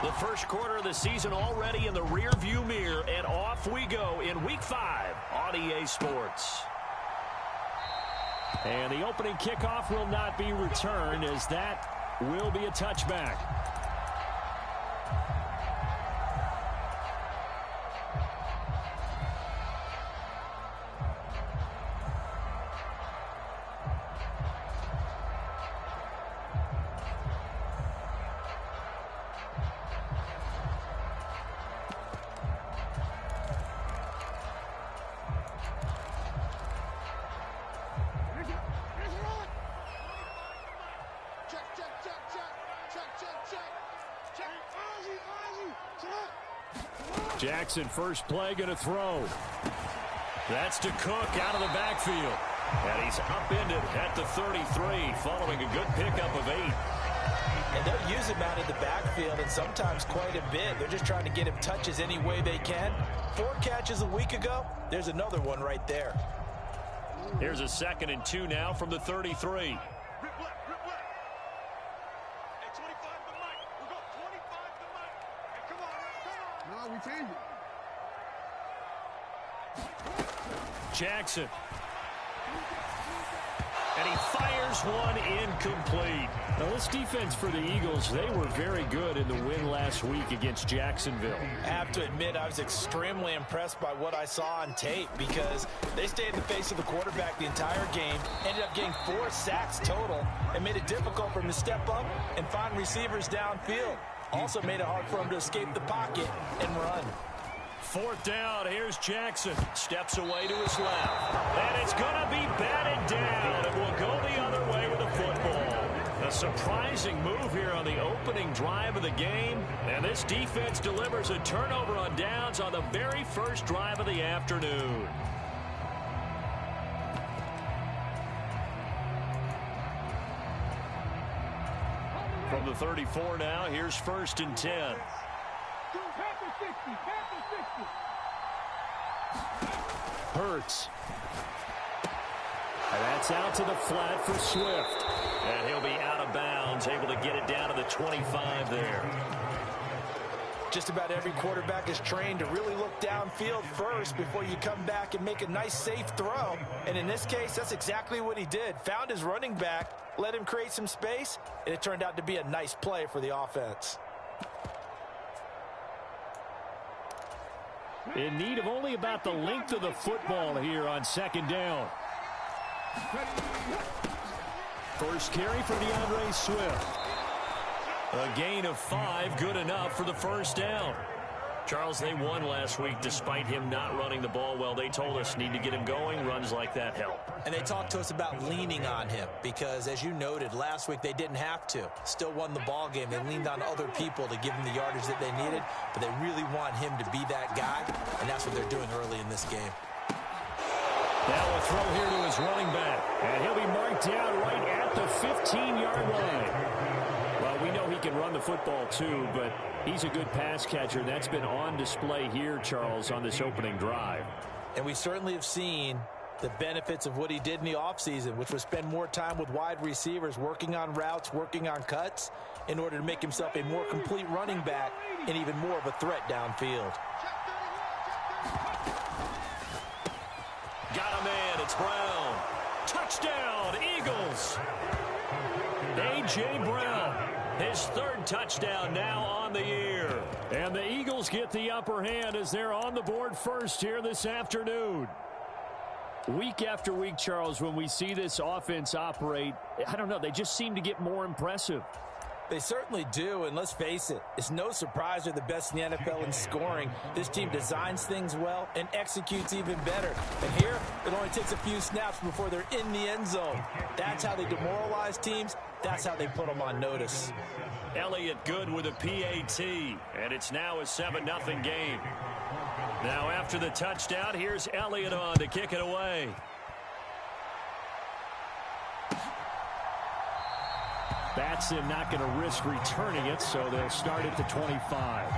The first quarter of the season already in the rearview mirror, and off we go in Week 5 on EA Sports. And the opening kickoff will not be returned, as that will be a touchback. Jackson, first play, going to throw. That's to Cook out of the backfield. And he's upended at the 33, following a good pickup of 8. And they'll use him out of the backfield, and sometimes quite a bit. They're just trying to get him touches any way they can. 4 catches a week ago. There's another one right there. Here's a 2nd and 2 now from the 33. Jackson. And he fires one incomplete. Now, this defense for the Eagles, they were very good in the win last week against Jacksonville. I have to admit, I was extremely impressed by what I saw on tape, because they stayed in the face of the quarterback the entire game, ended up getting 4 sacks total, and made it difficult for him to step up and find receivers downfield. Also made it hard for him to escape the pocket and run. 4th down, here's Jackson. Steps away to his left. And it's going to be batted down. It will go the other way with the football. A surprising move here on the opening drive of the game. And this defense delivers a turnover on downs on the very first drive of the afternoon. From the 34 now, here's 1st and 10. Hurts. And that's out to the flat for Swift. And he'll be out of bounds, able to get it down to the 25 there. Just about every quarterback is trained to really look downfield first before you come back and make a nice, safe throw. And in this case, that's exactly what he did. Found his running back, let him create some space, and it turned out to be a nice play for the offense. In need of only about the length of the football here on 2nd down. First carry for DeAndre Swift. A gain of 5, good enough for the 1st down. Charles, they won last week despite him not running the ball well. They told us need to get him going. Runs like that help. And they talked to us about leaning on him because, as you noted, last week they didn't have to. Still won the ball game. They leaned on other people to give him the yardage that they needed, but they really want him to be that guy, and that's what they're doing early in this game. Now a throw here to his running back, and he'll be marked down right at the 15-yard line. Well, we know he can run the football too, but he's a good pass catcher. That's been on display here, Charles, on this opening drive. And we certainly have seen the benefits of what he did in the offseason, which was spend more time with wide receivers, working on routes, working on cuts, in order to make himself a more complete running back and even more of a threat downfield. Got a man, it's Brown. Touchdown, Eagles. A.J. Brown, his 3rd touchdown now on the year. And the Eagles get the upper hand as they're on the board first here this afternoon. Week after week, Charles, when we see this offense operate, I don't know, they just seem to get more impressive. They certainly do, and let's face it, it's no surprise they're the best in the NFL in scoring. This team designs things well and executes even better. And here, it only takes a few snaps before they're in the end zone. That's how they demoralize teams. That's how they put them on notice. Elliott good with a PAT, and it's now a 7-0 game. Now after the touchdown, here's Elliott on to kick it away. Batson not going to risk returning it, so they'll start at the 25.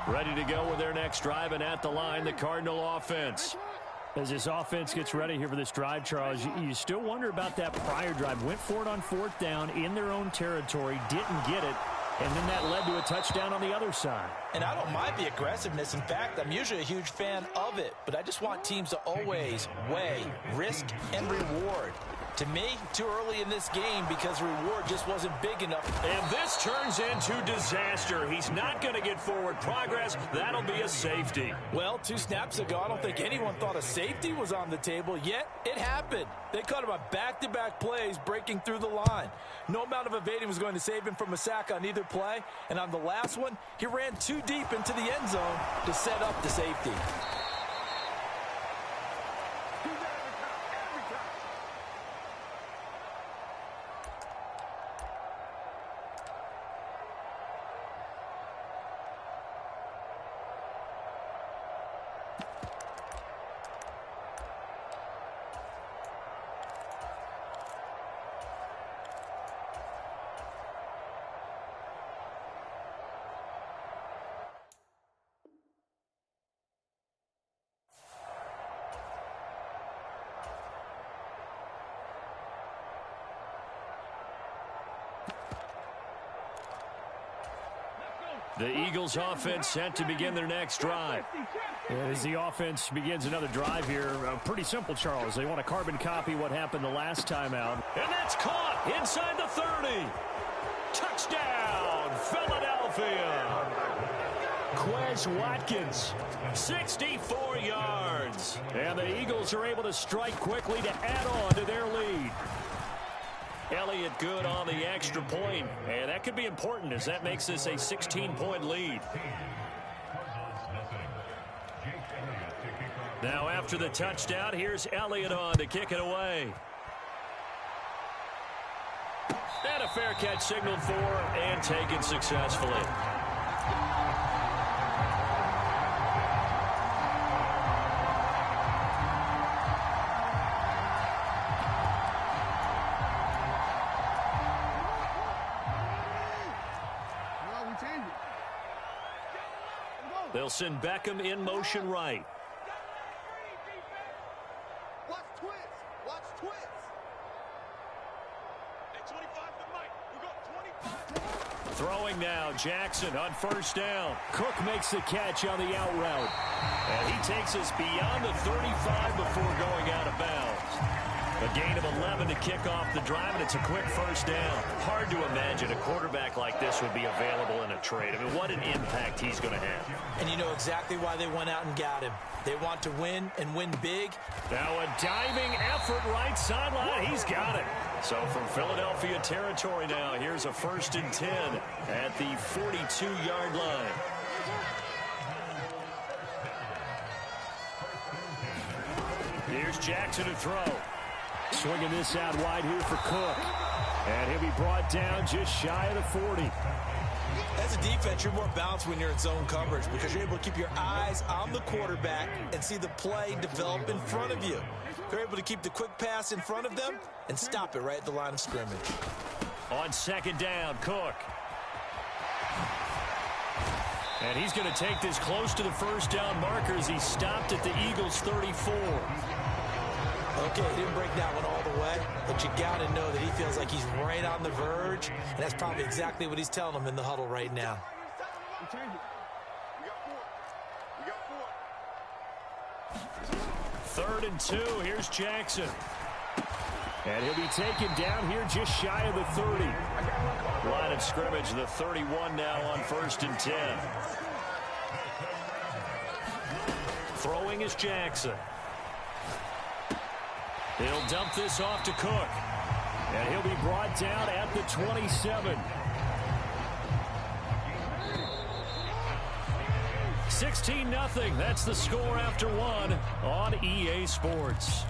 Ready to go with their next drive, and at the line, the Cardinal offense. As this offense gets ready here for this drive, Charles, you still wonder about that prior drive. Went for it on 4th down in their own territory, didn't get it, and then that led to a touchdown on the other side. And I don't mind the aggressiveness. In fact, I'm usually a huge fan of it, but I just want teams to always weigh risk and reward. To me, too early in this game because the reward just wasn't big enough. And this turns into disaster. He's not going to get forward progress. That'll be a safety. Well, 2 snaps ago, I don't think anyone thought a safety was on the table, yet it happened. They caught him on back-to-back plays breaking through the line. No amount of evading was going to save him from a sack on either play. And on the last one, he ran too deep into the end zone to set up the safety. The Eagles offense set to begin their next drive. As the offense begins another drive here, pretty simple, Charles. They want to carbon copy what happened the last time out. And that's caught inside the 30. Touchdown, Philadelphia. Quez Watkins, 64 yards. and the Eagles are able to strike quickly to add on to their lead. Elliott good on the extra point, and that could be important as that makes this a 16-point lead. Now after the touchdown, here's Elliott on to kick it away. And a fair catch signaled for and taken successfully. They'll send Beckham in motion right. Watch twist. Watch twist. Hey, 25 to Mike. We got 25. Throwing now, Jackson on 1st down. Cook makes the catch on the out route. And he takes us beyond the 35 before going out of bounds. A gain of 11 to kick off the drive, and it's a quick 1st down. Hard to imagine a quarterback like this would be available in a trade. I mean, what an impact he's going to have. And you know exactly why they went out and got him. They want to win and win big. Now a diving effort right sideline. He's got it. So from Philadelphia territory now, here's a 1st and 10 at the 42-yard line. Here's Jackson to throw. Swinging this out wide here for Cook. And he'll be brought down just shy of the 40. As a defense, you're more balanced when you're in zone coverage because you're able to keep your eyes on the quarterback and see the play develop in front of you. You're able to keep the quick pass in front of them and stop it right at the line of scrimmage. On 2nd down, Cook. And he's going to take this close to the 1st down marker as he stopped at the Eagles' 34. Okay, he didn't break that one all the way, but you got to know that he feels like he's right on the verge, and that's probably exactly what he's telling them in the huddle right now. We got 4. 3rd and 2. Here's Jackson. And he'll be taken down here just shy of the 30. Line of scrimmage, the 31 now on 1st and 10. Throwing is Jackson. He'll dump this off to Cook. And he'll be brought down at the 27. 16-0. That's the score after 1 on EA Sports.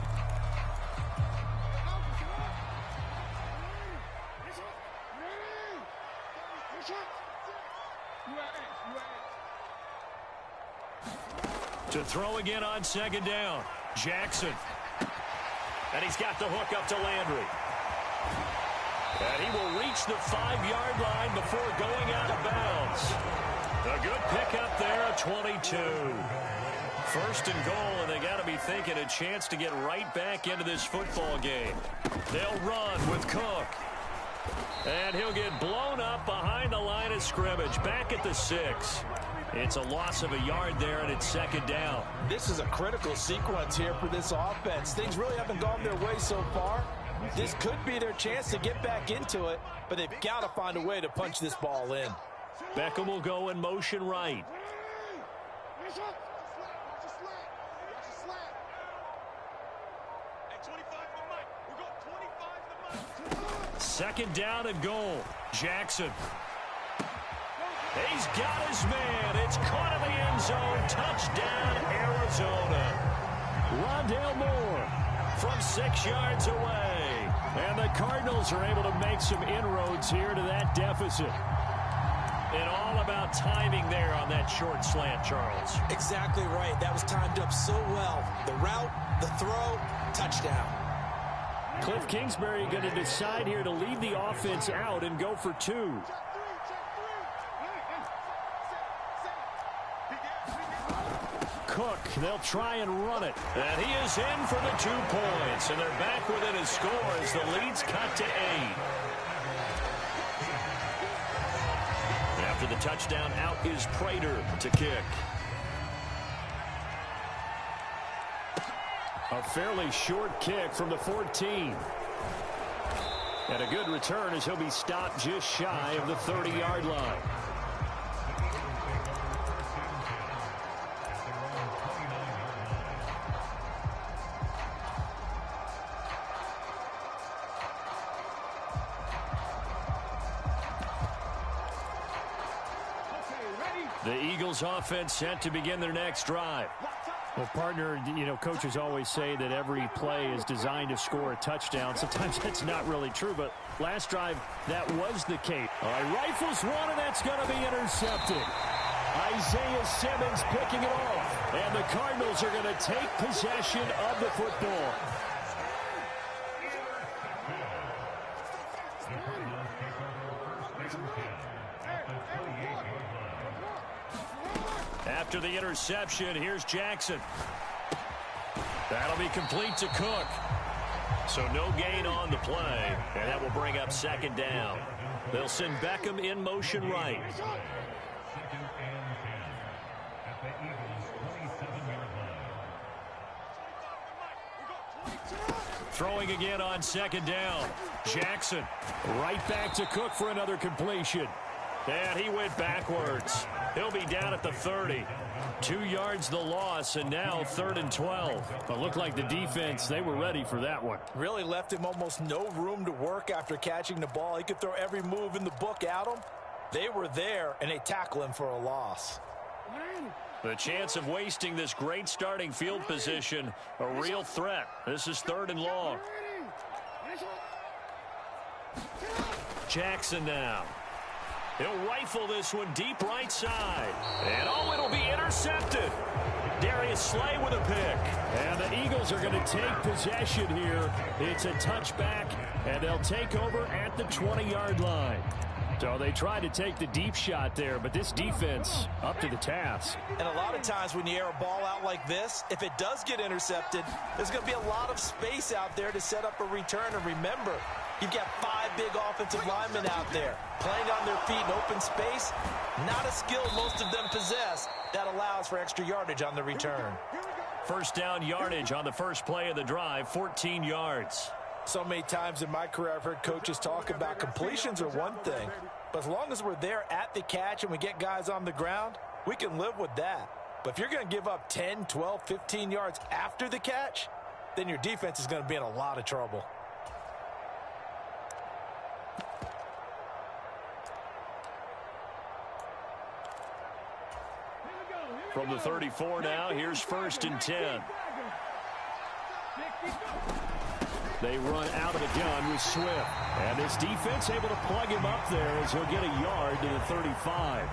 To throw again on 2nd down. Jackson. And he's got the hook up to Landry. And he will reach the 5-yard line before going out of bounds. A good pickup there 22. First and goal, and they got to be thinking a chance to get right back into this football game. They'll run with Cook. And he'll get blown up behind the line of scrimmage, back at the 6. It's a loss of a yard there, and it's second down. This is a critical sequence here for this offense. Things really haven't gone their way so far. This could be their chance to get back into it, but they've got to find a way to punch this ball in. Beckham will go in motion right. Second down and goal. Jackson. He's got his man. It's caught in the end zone. Touchdown, Arizona. Rondale Moore from 6 yards away. And the Cardinals are able to make some inroads here to that deficit. And all about timing there on that short slant, Charles. Exactly right. That was timed up so well. The route, the throw, touchdown. Cliff Kingsbury going to decide here to leave the offense out and go for 2. Cook, they'll try and run it. And he is in for the 2 points. And they're back within a score as the lead's cut to 8. After the touchdown, out is Prater to kick. A fairly short kick from the 14. And a good return as he'll be stopped just shy of the 30-yard line. The Eagles offense set to begin their next drive. Well, partner, you know, coaches always say that every play is designed to score a touchdown. Sometimes that's not really true, but last drive, that was the case. All right, rifles one, and that's going to be intercepted. Isaiah Simmons picking it off, and the Cardinals are going to take possession of the football. After the interception, here's Jackson. That'll be complete to Cook. So no gain on the play, and that will bring up second down. They'll send Beckham in motion right. Throwing again on second down. Jackson right back to Cook for another completion. And he went backwards. He'll be down at the 30. 2 yards the loss, and now 3rd and 12. But looked like the defense, they were ready for that one. Really left him almost no room to work after catching the ball. He could throw every move in the book at him. They were there, and they tackle him for a loss. The chance of wasting this great starting field position, a real threat. This is 3rd and long. Jackson now. He'll rifle this one deep right side. And oh, it'll be intercepted. Darius Slay with a pick. And the Eagles are going to take possession here. It's a touchback, and they'll take over at the 20-yard line. So they tried to take the deep shot there, but this defense up to the task. And a lot of times when you air a ball out like this, if it does get intercepted, there's going to be a lot of space out there to set up a return. And remember, you've got 5 big offensive linemen out there playing on their feet in open space. Not a skill most of them possess that allows for extra yardage on the return. First down yardage on the first play of the drive, 14 yards. So many times in my career, I've heard coaches talk about completions are one thing, but as long as we're there at the catch and we get guys on the ground, we can live with that. But if you're going to give up 10, 12, 15 yards after the catch, then your defense is going to be in a lot of trouble. From the 34 now, here's 1st and 10. They run out of the gun with Swift. And this defense able to plug him up there as he'll get a yard to the 35.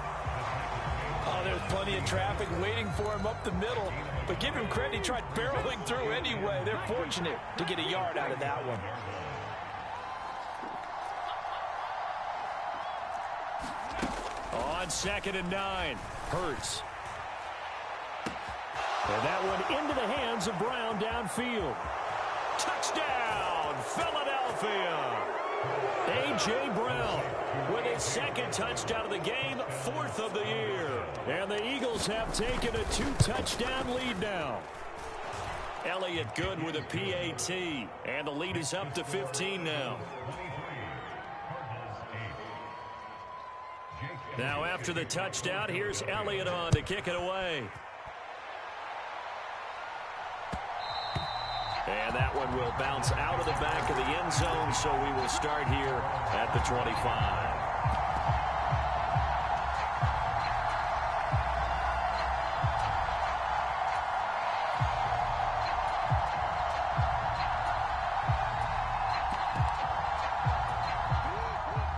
Oh, there's plenty of traffic waiting for him up the middle. But give him credit, he tried barreling through anyway. They're fortunate to get a yard out of that one. On 2nd and 9, Hurts. And that one into the hands of Brown downfield. Touchdown, Philadelphia! A.J. Brown with his second touchdown of the game, fourth of the year. And the Eagles have taken a 2-touchdown lead now. Elliott good with a PAT, and the lead is up to 15 now. Now after the touchdown, here's Elliott on to kick it away. And that one will bounce out of the back of the end zone, so we will start here at the 25.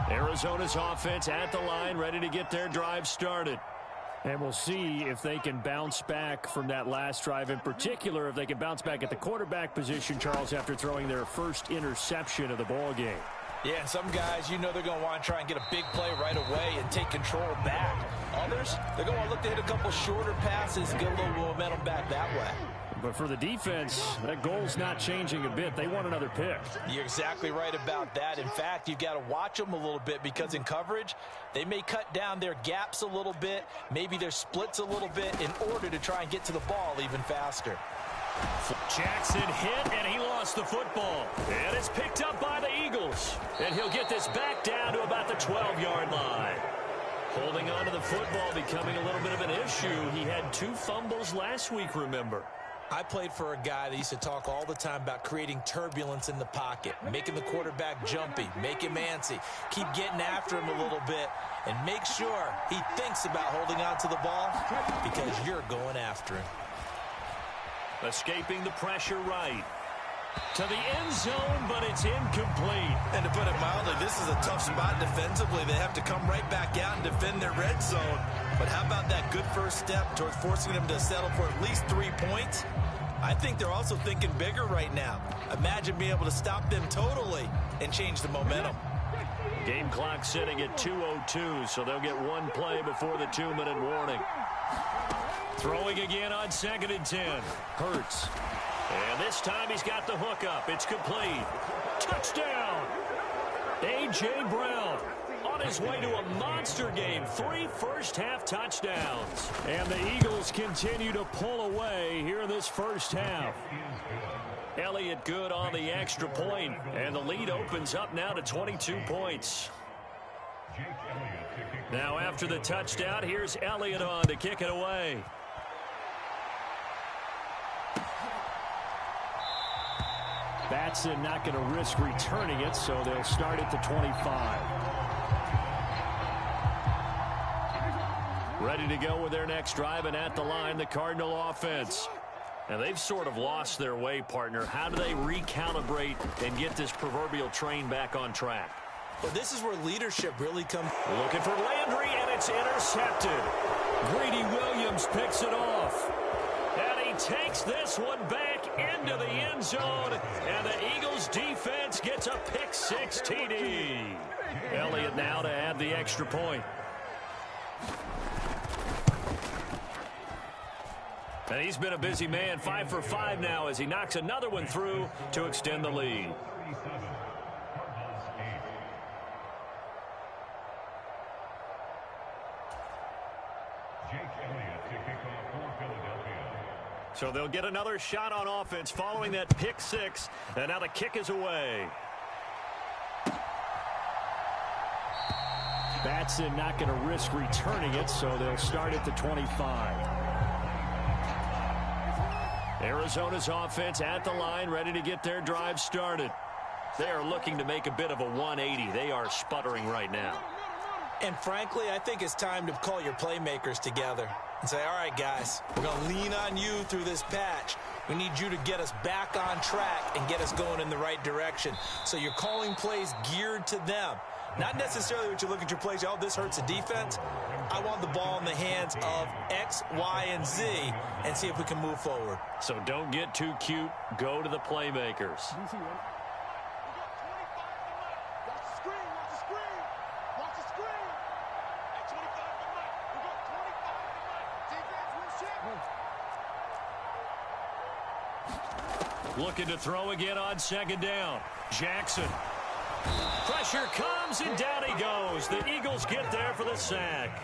Arizona's offense at the line, ready to get their drive started. And we'll see if they can bounce back from that last drive. In particular, if they can bounce back at the quarterback position, Charles, after throwing their first interception of the ball game. Yeah, and some guys, you know they're going to want to try and get a big play right away and take control back. Others, they're going to look to hit a couple shorter passes and get a little momentum back that way. But for the defense, that goal's not changing a bit. They want another pick. You're exactly right about that. In fact, you've got to watch them a little bit because in coverage, they may cut down their gaps a little bit, maybe their splits a little bit in order to try and get to the ball even faster. Jackson hit, and he lost the football. And it's picked up by the Eagles. And he'll get this back down to about the 12-yard line. Holding on to the football becoming a little bit of an issue. He had 2 fumbles last week, remember. I played for a guy that used to talk all the time about creating turbulence in the pocket, making the quarterback jumpy, make him antsy, keep getting after him a little bit, and make sure he thinks about holding on to the ball because you're going after him. Escaping the pressure right. To the end zone, but it's incomplete. And to put it mildly, this is a tough spot defensively. They have to come right back out and defend their red zone. But how about that good first step towards forcing them to settle for at least 3 points? I think they're also thinking bigger right now. Imagine being able to stop them totally and change the momentum. Game clock sitting at 2:02, so they'll get 1 play before the 2-minute warning. Throwing again on 2nd and 10. Hurts. And this time he's got the hook up. It's complete. Touchdown! A.J. Brown on his way to a monster game. 3 first-half touchdowns. And the Eagles continue to pull away here in this first half. Elliott good on the extra point, and the lead opens up now to 22 points. Now after the touchdown, here's Elliott on to kick it away. Batson not going to risk returning it, so they'll start at the 25. Ready to go with their next drive, and at the line, the Cardinal offense. And they've sort of lost their way, partner. How do they recalibrate and get this proverbial train back on track? Well, this is where leadership really comes. Looking for Landry, and it's intercepted. Greedy Williams picks it off. And he takes this one back into the end zone. And the Eagles defense gets a pick-6 TD. Elliott now to add the extra point. And he's been a busy man, 5 for 5 now as he knocks another one through to extend the lead. So they'll get another shot on offense following that pick-6, and now the kick is away. Batson not going to risk returning it, so they'll start at the 25. Arizona's offense at the line, ready to get their drive started. They are looking to make a bit of a 180. They are sputtering right now. And frankly, I think it's time to call your playmakers together and say, all right, guys, we're going to lean on you through this patch. We need you to get us back on track and get us going in the right direction. So you're calling plays geared to them. Not necessarily what you look at your plays, oh, this hurts the defense. I want the ball in the hands of X, Y, and Z and see if we can move forward. So don't get too cute. Go to the playmakers. Looking to throw again on second down. Jackson. Pressure comes, and down he goes. The Eagles get there for the sack.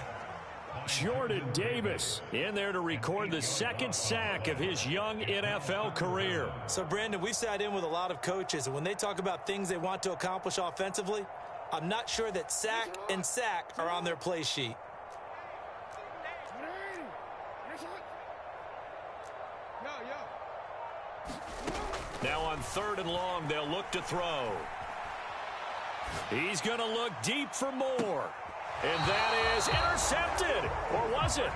Jordan Davis in there to record the second sack of his young NFL career. So, Brandon, we sat in with a lot of coaches, and when they talk about things they want to accomplish offensively, I'm not sure that sack and sack are on their play sheet. Now on 3rd and long, they'll look to throw. He's going to look deep for more. And that is intercepted. Or was it?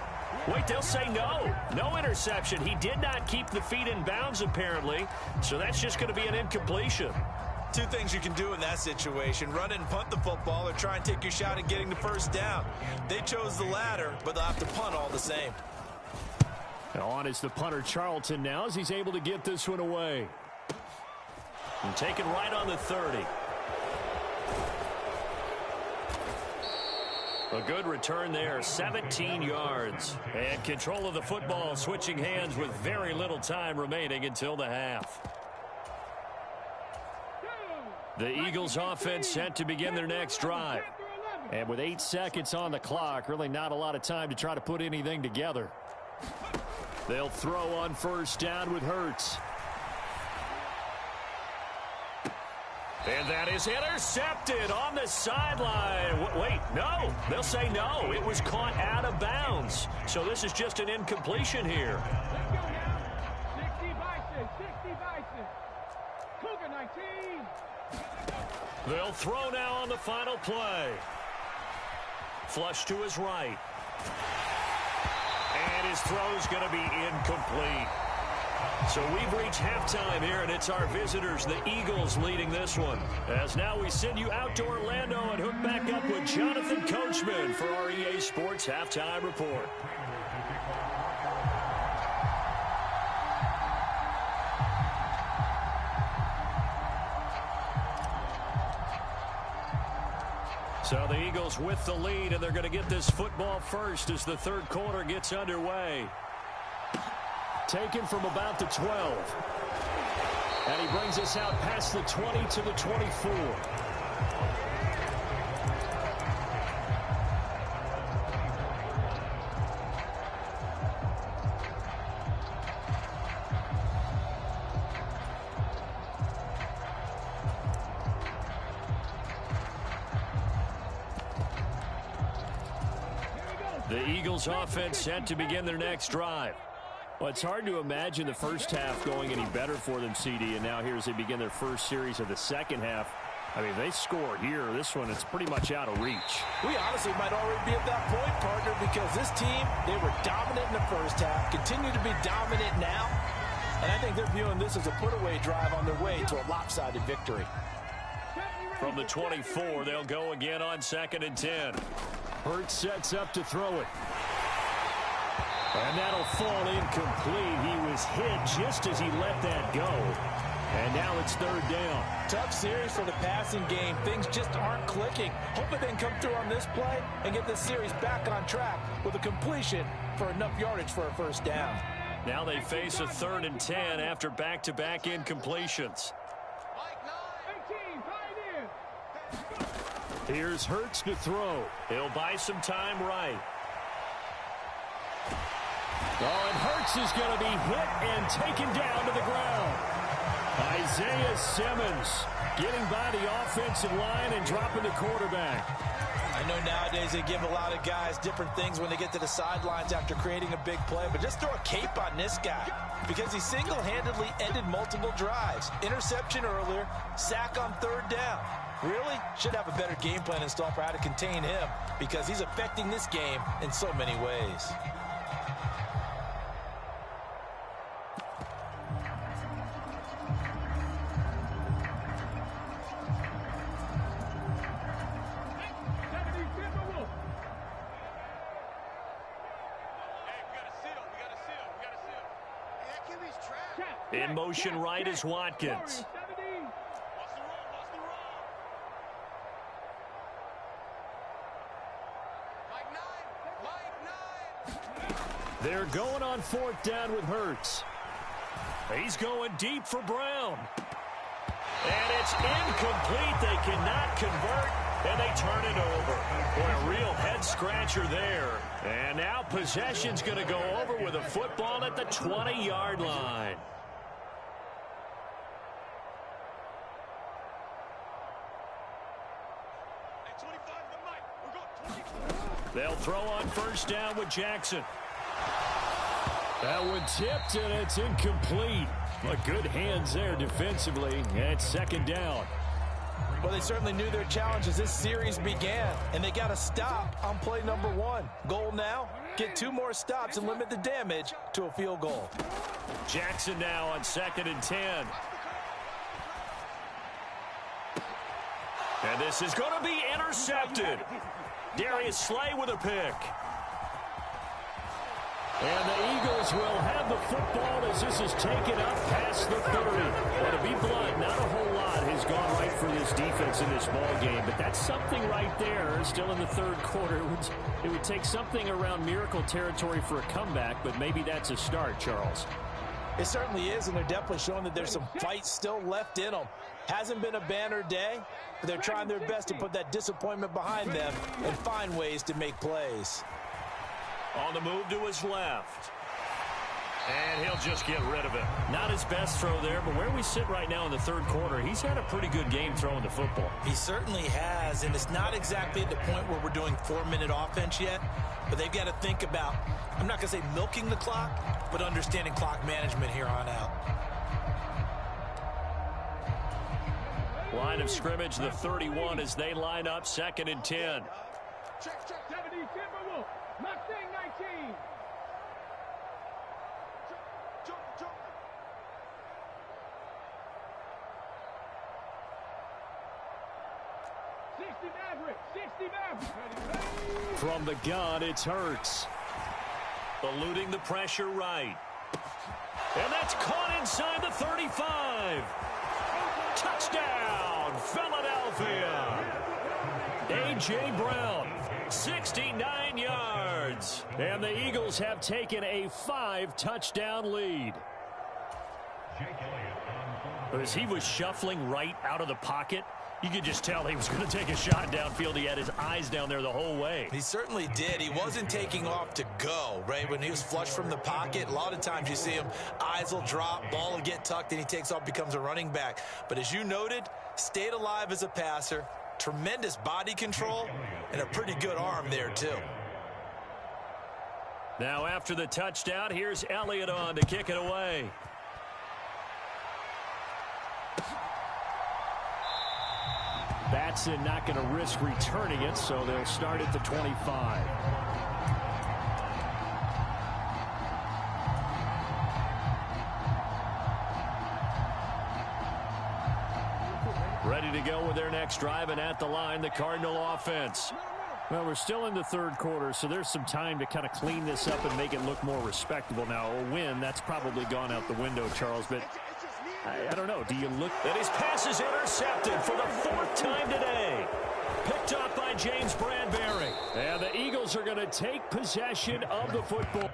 Wait, they'll say no. No interception. He did not keep the feet in bounds, apparently. So that's just going to be an incompletion. Two things you can do in that situation: run it and punt the football, or try and take your shot at getting the first down. They chose the latter, but they'll have to punt all the same. On is the punter, Charlton, now, as he's able to get this one away. And taken right on the 30. A good return there, 17 yards. And control of the football, switching hands with very little time remaining until the half. The Eagles offense set to begin their next drive. And with 8 seconds on the clock, really not a lot of time to try to put anything together. They'll throw on first down with Hurts. And that is intercepted on the sideline. Wait, no. They'll say no. It was caught out of bounds. So this is just an incompletion here. They'll throw now on the final play. Flush to his right. And his throw's going to be incomplete. So we've reached halftime here, and it's our visitors, the Eagles, leading this one. As now we send you out to Orlando and hook back up with Jonathan Coachman for our EA Sports Halftime Report. So the Eagles with the lead, and they're going to get this football first as the third quarter gets underway. Taken from about the 12. And he brings us out past the 20 to the 24. The Eagles offense set to begin their next drive. Well, it's hard to imagine the first half going any better for them, CD, and now here as they begin their first series of the second half. I mean, they score here. This one, it's pretty much out of reach. We honestly might already be at that point, partner, because this team, they were dominant in the first half, continue to be dominant now, and I think they're viewing this as a put-away drive on their way to a lopsided victory. From the 24, they'll go again on 2nd and 10. Hurts sets up to throw it. And that'll fall incomplete. He was hit just as he let that go. And now it's 3rd down. Tough series for the passing game. Things just aren't clicking. Hoping they can come through on this play and get this series back on track with a completion for enough yardage for a first down. Now they face a 3rd and 10 after back-to-back incompletions. Here's Hurts to throw. He'll buy some time right. Oh, and Hurts is going to be hit and taken down to the ground. Isaiah Simmons getting by the offensive line and dropping the quarterback. I know nowadays they give a lot of guys different things when they get to the sidelines after creating a big play, but just throw a cape on this guy because he single-handedly ended multiple drives. Interception earlier, sack on 3rd down. Really should have a better game plan installed for how to contain him because he's affecting this game in so many ways. In motion right is Watkins. They're going on 4th down with Hurts. He's going deep for Brown. And it's incomplete. They cannot convert, and they turn it over. Boy, a real head-scratcher there. And now possession's going to go over with a football at the 20-yard line. They'll throw on first down with Jackson. That one tipped, and it's incomplete. But good hands there defensively. And it's second down. Well, they certainly knew their challenge as this series began, and they got to stop on play number 1. Goal now, get 2 more stops and limit the damage to a field goal. Jackson now on 2nd and 10. And this is going to be intercepted. Darius Slay with a pick. And the Eagles will have the football as this is taken up past the 30. Well, to be blunt, not a whole lot has gone right for this defense in this ball game, but that's something right there. Still in the third quarter. It would take something around miracle territory for a comeback, but maybe that's a start, Charles. It certainly is, and they're definitely showing that there's some fight still left in them. Hasn't been a banner day, but they're trying their best to put that disappointment behind them and find ways to make plays. On the move to his left. And he'll just get rid of it. Not his best throw there, but where we sit right now in the third quarter, he's had a pretty good game throwing the football. He certainly has, and it's not exactly at the point where we're doing 4-minute offense yet, but they've got to think about, I'm not going to say milking the clock, but understanding clock management here on out. Line of scrimmage, the 31 as they line up 2nd and 10. Check, 70, Timberwolf. Mustang 19. Jump. 60 Maverick. From the gun, it's Hurts. Eluding the pressure right. And that's caught inside the 35. Touchdown, Philadelphia. A.J. Brown, 69 yards. And the Eagles have taken a 5-touchdown lead. As he was shuffling right out of the pocket, you could just tell he was going to take a shot downfield. He had his eyes down there the whole way. He certainly did. He wasn't taking off to go, right? When he was flush from the pocket, a lot of times you see him, eyes will drop, ball will get tucked, and he takes off, becomes a running back. But as you noted, stayed alive as a passer, tremendous body control, and a pretty good arm there, too. Now after the touchdown, here's Elliott on to kick it away. Batson not going to risk returning it, so they'll start at the 25. Ready to go with their next drive, and at the line, the Cardinal offense. Well, we're still in the third quarter, so there's some time to kind of clean this up and make it look more respectable. Now, a win, that's probably gone out the window, Charles, but I don't know. Do you look? And his pass is intercepted for the 4th time today. Picked up by James Bradbury. And the Eagles are going to take possession of the football.